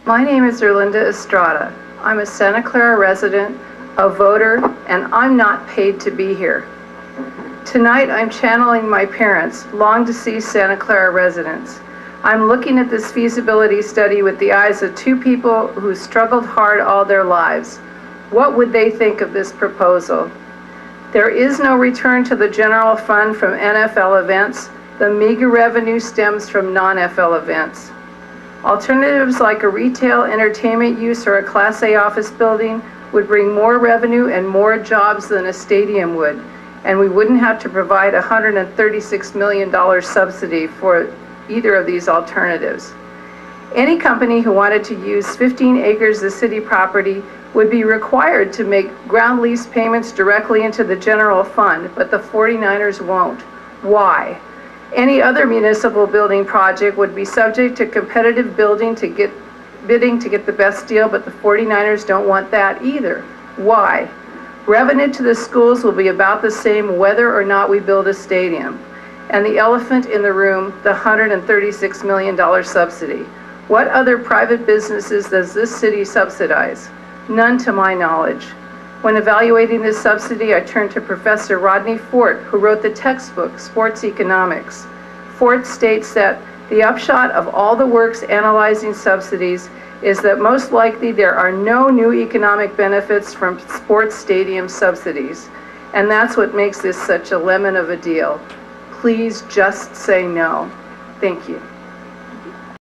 My name is Erlinda Estrada. I'm a Santa Clara resident, a voter, and I'm not paid to be here. Tonight, I'm channeling my parents, long-deceased Santa Clara residents. I'm looking at this feasibility study with the eyes of two people who struggled hard all their lives. What would they think of this proposal? There is no return to the general fund from NFL events. The meager revenue stems from non-FL events. Alternatives like a retail entertainment use or a Class A office building would bring more revenue and more jobs than a stadium would, and we wouldn't have to provide a $136 million subsidy for either of these alternatives. Any company who wanted to use 15 acres of city property would be required to make ground lease payments directly into the general fund, but the 49ers won't. Why? Any other municipal building project would be subject to competitive bidding to get the best deal, but the 49ers don't want that either. Why? Revenue to the schools will be about the same whether or not we build a stadium. And the elephant in the room, the $136 million subsidy. What other private businesses does this city subsidize? None to my knowledge. When evaluating this subsidy, I turned to Professor Rodney Fort, who wrote the textbook, Sports Economics. Fort states that the upshot of all the works analyzing subsidies is that most likely there are no new economic benefits from sports stadium subsidies. And that's what makes this such a lemon of a deal. Please just say no. Thank you.